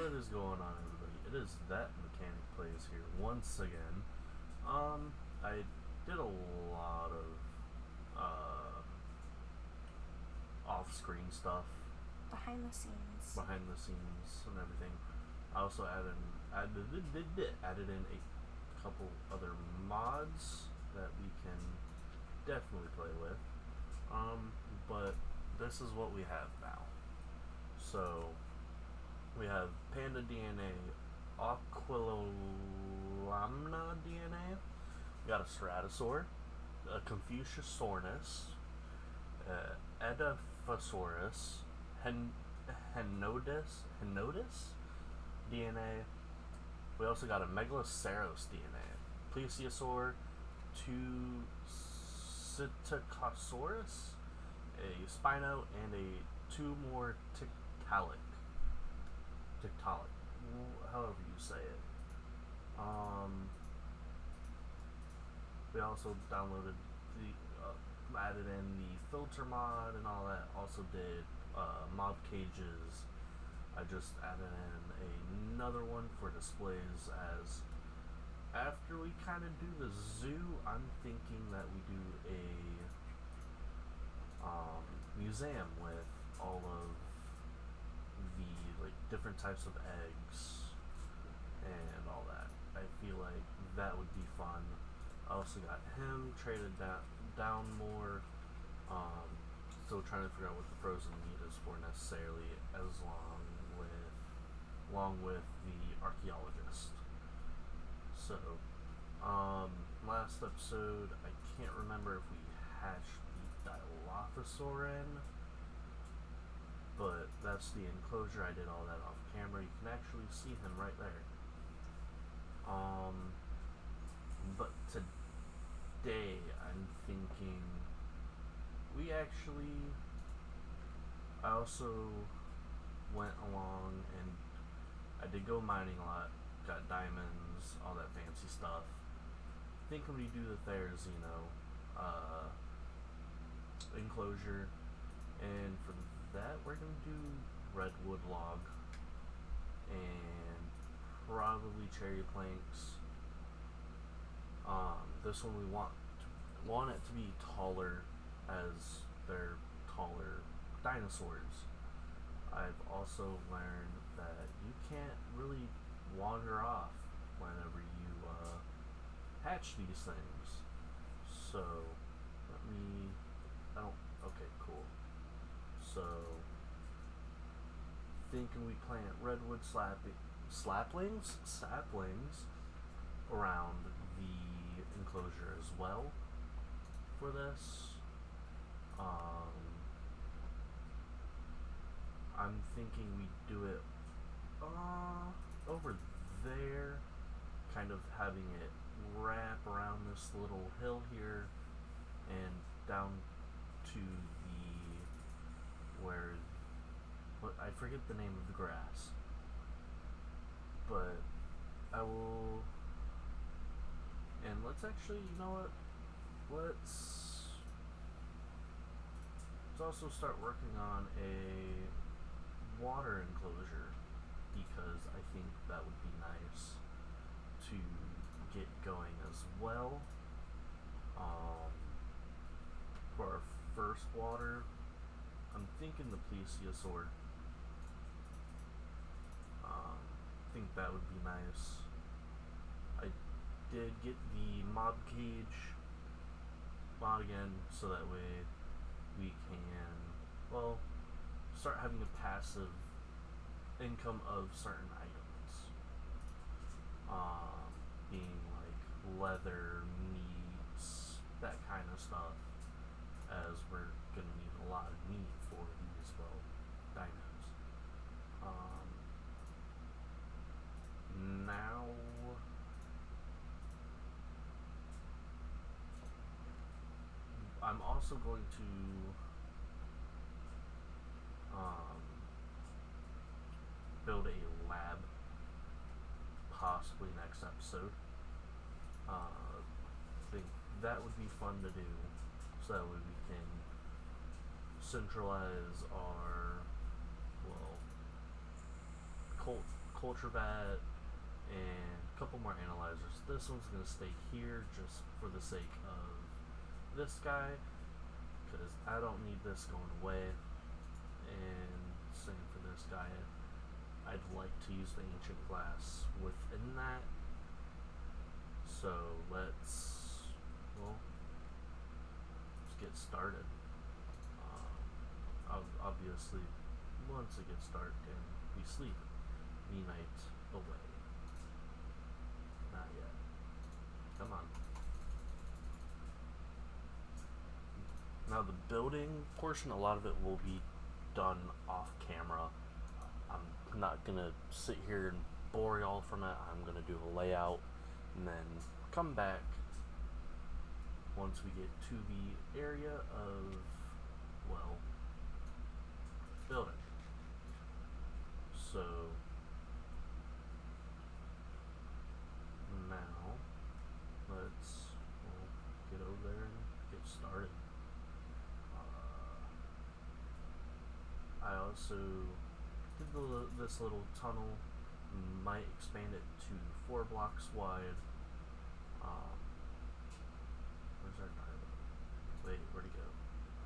What is going on, everybody? It is That Mechanic Plays here once again. I did a lot of off-screen stuff, behind the scenes and everything. I also added in a couple other mods that we can definitely play with. But this is what we have now. So we have Panda DNA, Aquilamna DNA. We got a Stratosaur, a Confuciusornis, Edaphosaurus, Henodus DNA. We also got a Megaloceros DNA, Plesiosaur, two Psittacosaurus, a Spino, and two more Tiktaalik, however you say it. We also downloaded added in the filter mod and all that. Also did mob cages. I just added in another one for displays, as after we kind of do the zoo, I'm thinking that we do a museum with all of the different types of eggs and all that. I feel like that would be fun. I also got him traded down more. Still trying to figure out what the frozen meat is for necessarily, along with the archaeologist. So, last episode, I can't remember if we hatched the Dilophosaur in, but that's the enclosure. I did all that off camera. You can actually see him right there. But today I'm thinking I also went along and I did go mining a lot, got diamonds, all that fancy stuff. Thinking we do the Therizino enclosure, and for that we're going to do redwood log and probably cherry planks. This one we want it to be taller, as they're taller dinosaurs. I've also learned that you can't really wander off whenever you hatch these things. So okay, cool. So thinking we plant redwood saplings around the enclosure as well for this. I'm thinking we do it over there, kind of having it wrap around this little hill here and down to I forget the name of the grass, but I will. And let's actually, you know what? Let's also start working on a water enclosure, because I think that would be nice to get going as well. For our first water, I'm thinking the Plesiosaur. I think that would be nice. I did get the mob cage mod again, so that way we can, start having a passive income of certain items, being like leather, meats, that kind of stuff, as we're gonna need a lot of meat for these dinos. Now I'm also going to build a lab, possibly next episode. I think that would be fun to do, so that way we can centralize our culture vat, and a couple more analyzers. This one's going to stay here just for the sake of this guy, because I don't need this going away. And same for this guy. I'd like to use the ancient glass within that. So let's get started. Obviously, once it gets dark and we sleep, we night away. Not yet. Come on. Now the building portion, a lot of it will be done off camera. I'm not gonna sit here and bore y'all from it. I'm gonna do a layout and then come back once we get to the area of, building. So now let's get over there and get started. I also did this little tunnel, might expand it to 4 blocks wide. Where's our pilot? Wait, where'd he go?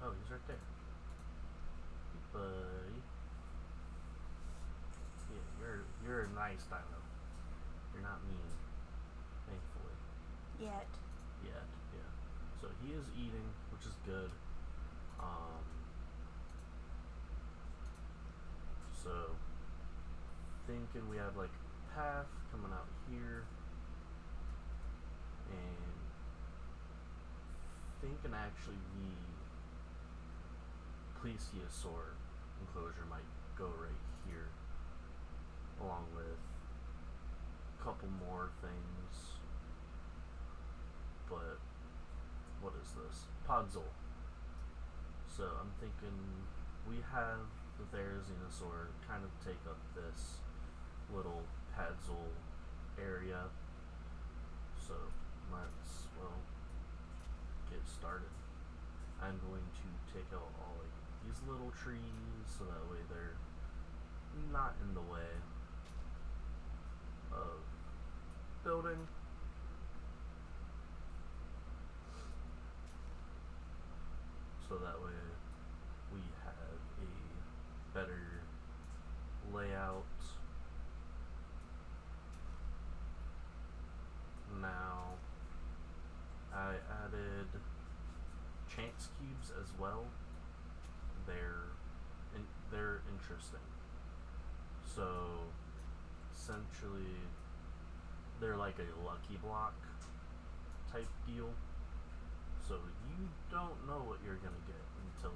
Oh, he's right there. Hey, buddy. Yeah, you're a nice dino. You're not mean, thankfully. Yet. Yeah. So he is eating, which is good. So thinking we have like a path coming out here, and thinking actually the plesiosaur enclosure might go right here, along with a couple more things. But what is this? Podzol. So I'm thinking we have the Therizinosaur kind of take up this little Podzol area. So let's get started. I'm going to take out all like these little trees so that way they're not in the way of building. So that way we have a better layout. Now I added chance cubes as well. They're interesting. So essentially they're like a lucky block type deal. So you don't know what you're gonna get until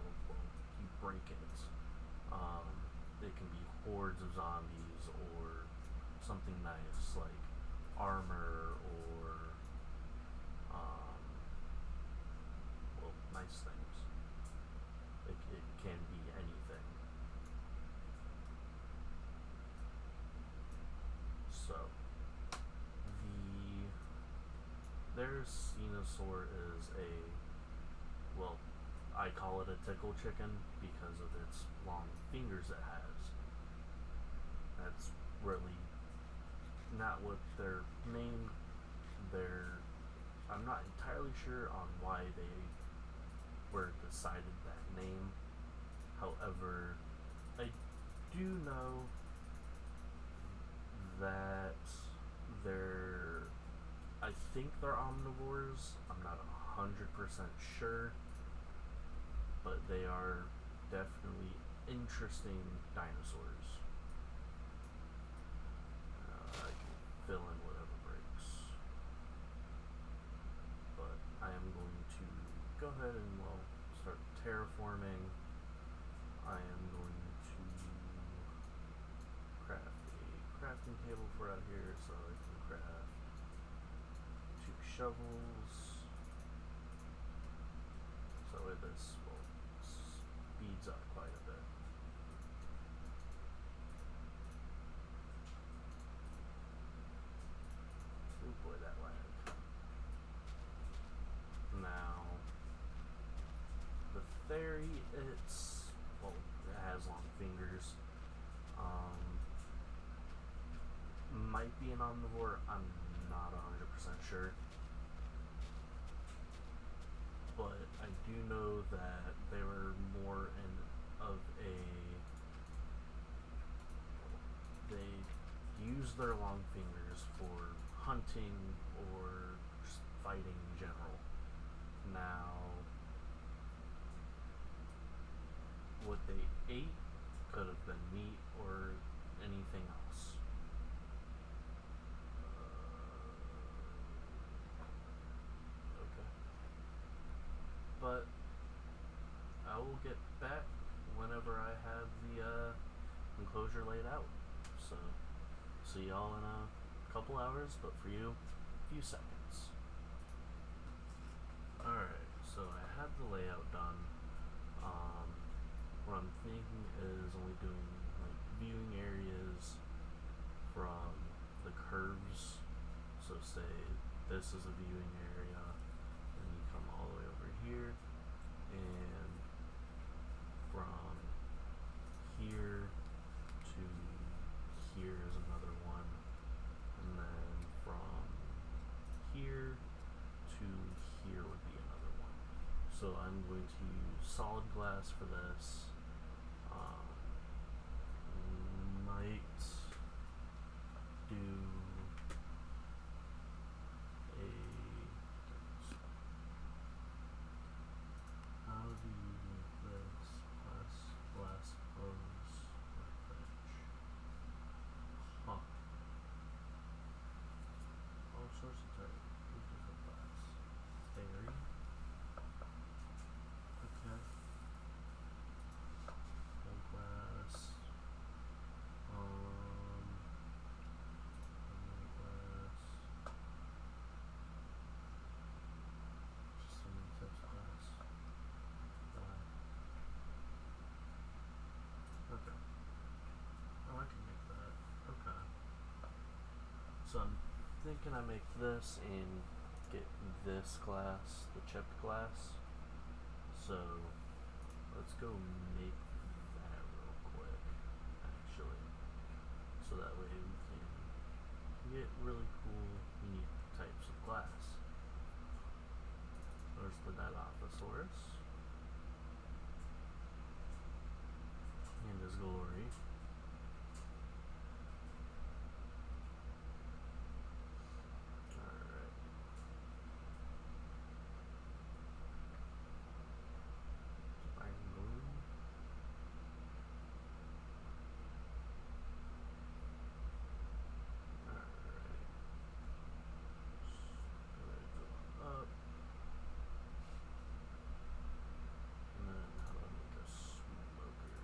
you break it. It can be hordes of zombies or something nice like armor or nice things. It can be anything. So their Venusaur is I call it a tickle chicken because of its long fingers it has. That's really not what they're named. I'm not entirely sure on why they were decided that name. However, I do know that I think they're omnivores. I'm not 100% sure, but they are definitely interesting dinosaurs. I can fill in whatever breaks, but I am going to go ahead and start terraforming. I am going to craft a crafting table for out here so I can craft 2 shovels. So this speeds up quite a bit. Oh boy, that lag. Now, the fairy, it has long fingers. might be an omnivore. I'm not 100% sure. But I do know that they were more of a. They use their long fingers for hunting or just fighting in general. Now, what they ate could have been meat or anything else. Okay. But I will get back whenever I have the enclosure laid out. So, see y'all in a couple hours, but for you, a few seconds. Alright, so I have the layout done. What I'm thinking is only doing like viewing areas from the curves. So say this is a viewing area, and you come all the way over here, and from here to here is another one, and then from here to here would be another one. So I'm going to use solid glass for this. Might do a. How do you make this glass hose or fetch? Huh. All sorts of different glass. Fairy. Okay. Whole glass. Glass. Just so many types of glass. Okay. Oh, I can make that. Okay. So I'm thinking I make this and get this glass, the chipped glass. So let's go make that real quick, actually. So that way we can get really cool, unique types of glass. There's the Dilophosaurus and his glory. Alright. Iron glue. Alright. Up. And then how do I make a smoker?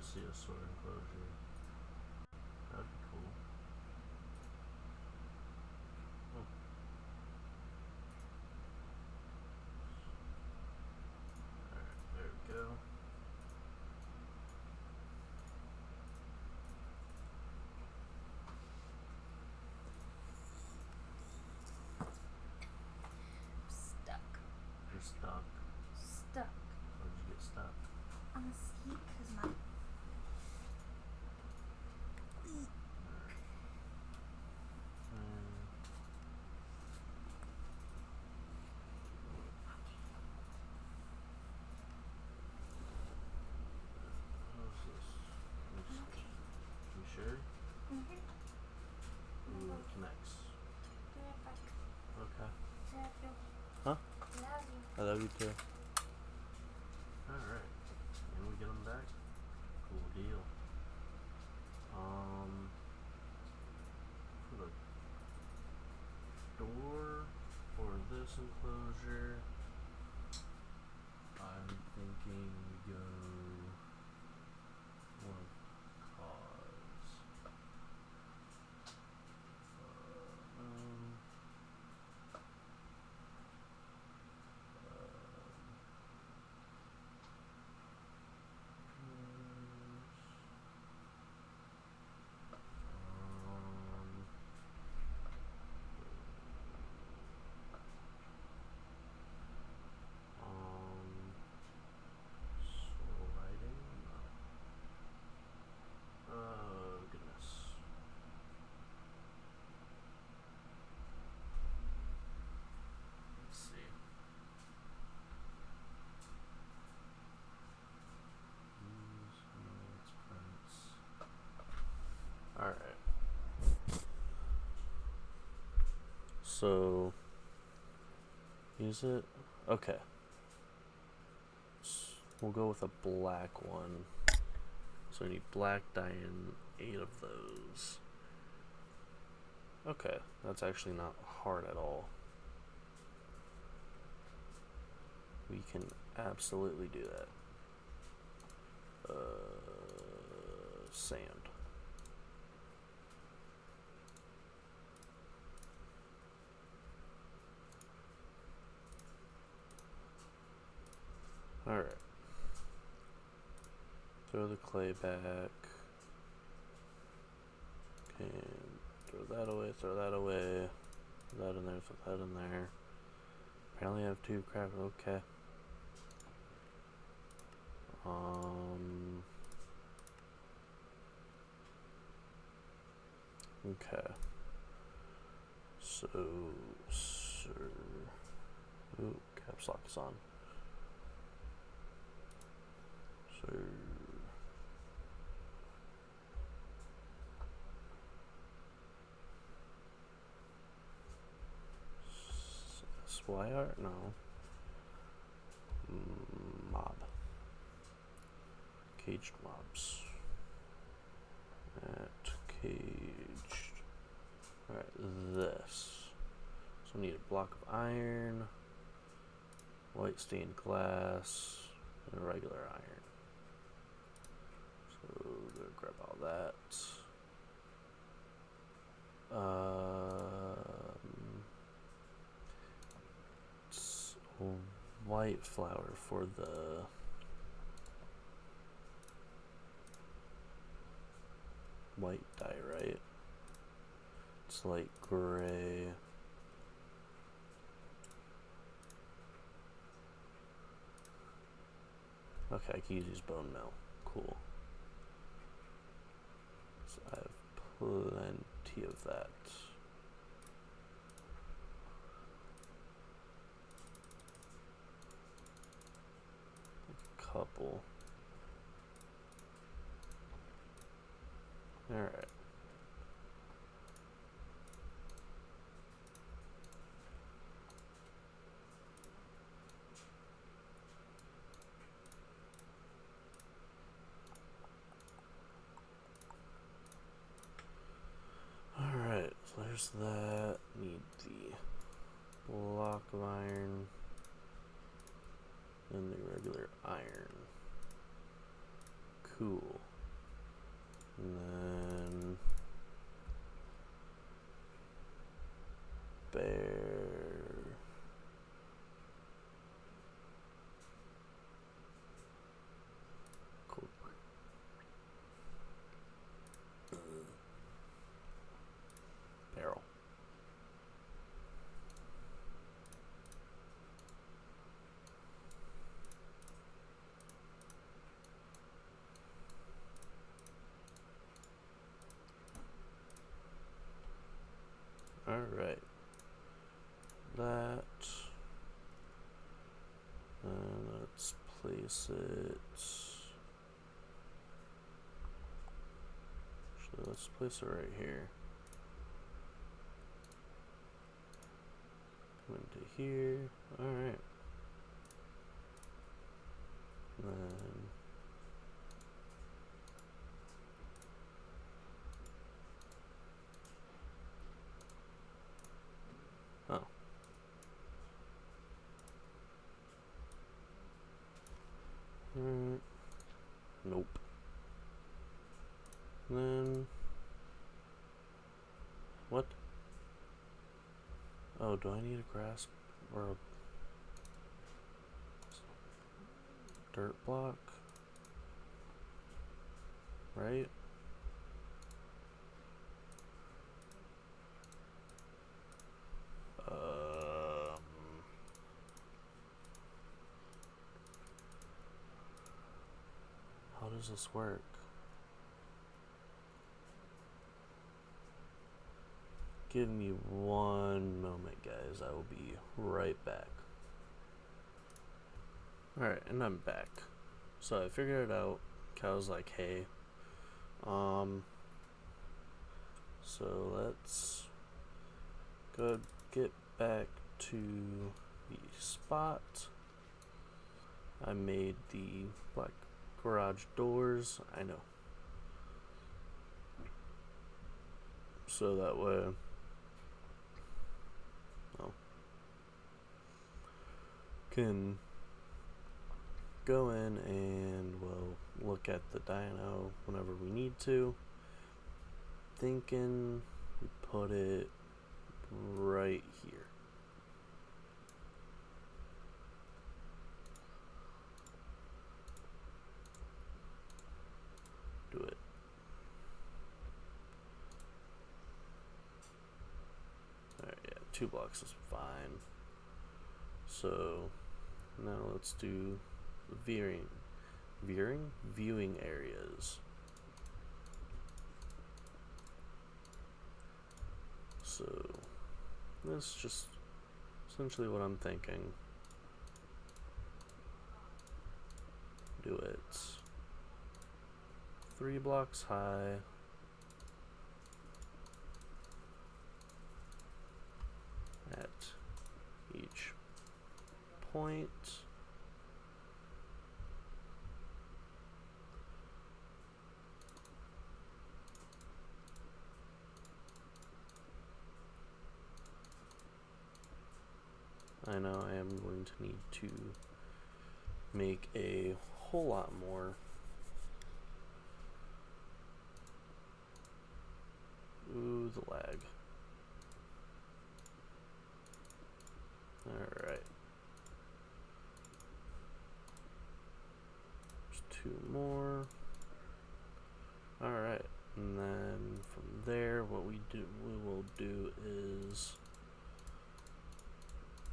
plesiosaur enclosure. That'd be cool. Oh. Alright, there we go. Stuck. You're stuck. Stuck. Where'd you get stuck? On the seat because my. What's this? Okay. You sure? Mm-hmm. Ooh, it connects. Be right back. Okay. Love you. Huh? Love you. I love you too. Alright. And we get them back. Cool deal. For the door for this enclosure, I'm thinking we go one of cause. Sliding. Oh goodness. Let's see. Alright. So, is it? Okay. We'll go with a black one. So we need black dye and 8 of those. Okay, that's actually not hard at all. We can absolutely do that. Sand. Alright. Throw the clay back. And throw that away, throw that away. Throw that in there, throw that in there. Apparently I have 2 crap, okay. Okay. So, sir. Ooh, caps lock is on. So. SYR? No. Mob. Caged mobs. At caged. Alright, this. So we need a block of iron, white stained glass, and a regular iron. So we're gonna grab all that. White flour for the white dye, right? It's light gray. Okay, I can use bone meal. Cool. So I have plenty of that. A couple. Alright. Alright, so there's that. Need the block of iron and the regular iron. Cool. And then bear. Cool. Barrel. Alright. That. And let's place it. Actually, let's place it right here. Come into here. Alright. Then. Oh. Alright. Nope. Then. What? Oh, do I need a grasp or a dirt block? Right? How does this work? Give me one moment, guys. I will be right back. Alright, and I'm back. So I figured it out. Cow's like, hey. So let's go get back to the spot. I made the black garage doors. I know. So that way, can go in and we'll look at the dyno whenever we need to. Thinking we put it right here. Do it. Alright, yeah, 2 blocks is fine. So now let's do viewing areas. So that's just essentially what I'm thinking. Do it 3 blocks high. At each point. I know I am going to need to make a whole lot more. Ooh, the lag. Alright. Just 2 more. Alright. And then from there what we will do is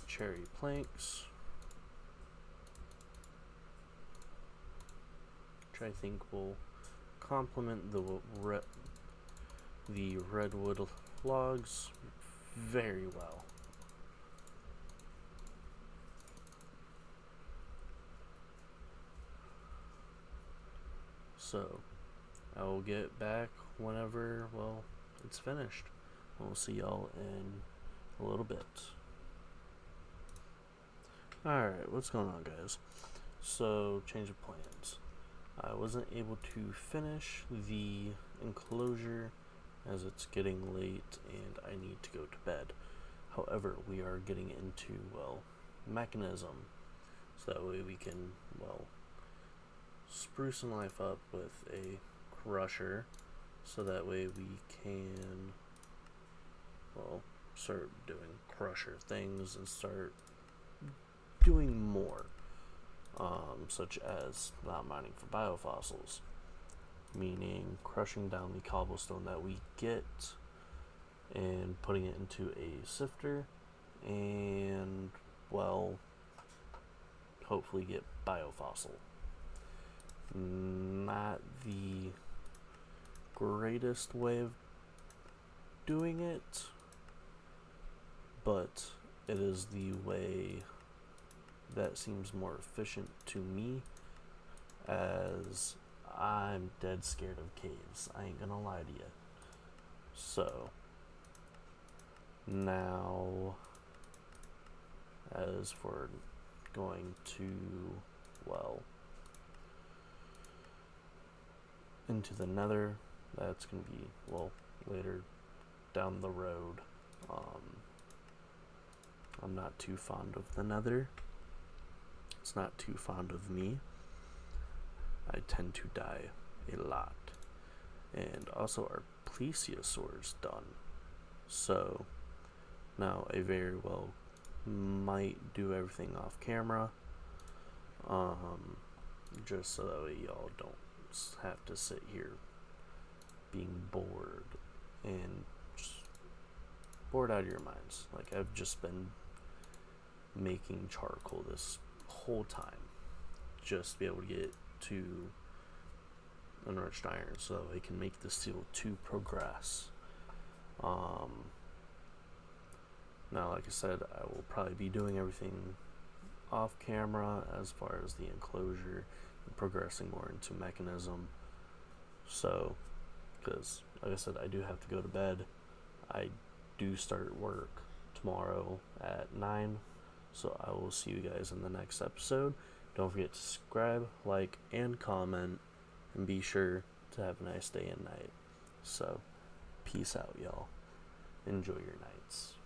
cherry planks, which I think will complement the redwood logs very well. So I will get back whenever, well, it's finished. We'll see y'all in a little bit. Alright, what's going on, guys? So, change of plans. I wasn't able to finish the enclosure as it's getting late and I need to go to bed. However, we are getting into, well, mechanism. So that way we can, well, spruce life up with a crusher. so that way we can, well, start doing crusher things and start doing more, such as not mining for biofossils, meaning crushing down the cobblestone that we get and putting it into a sifter and, well, hopefully get biofossil. Not the greatest way of doing it, but it is the way that seems more efficient to me, as I'm dead scared of caves. I ain't gonna lie to you. So, now, as for going to, well, into the nether, that's gonna be, well, later down the road. I'm not too fond of the nether. It's not too fond of me. I tend to die a lot. And also our plesiosaur's done. So now I very well might do everything off camera. Just so that way y'all don't have to sit here being bored and just bored out of your minds. Like, I've just been making charcoal this whole time just to be able to get to enriched iron so that we can make the steel to progress. Now, like I said, I will probably be doing everything off camera as far as the enclosure and progressing more into mechanism. So, because like I said, I do have to go to bed. I do start work tomorrow at 9. So I will see you guys in the next episode. Don't forget to subscribe, like, and comment. And be sure to have a nice day and night. So, peace out, y'all. Enjoy your nights.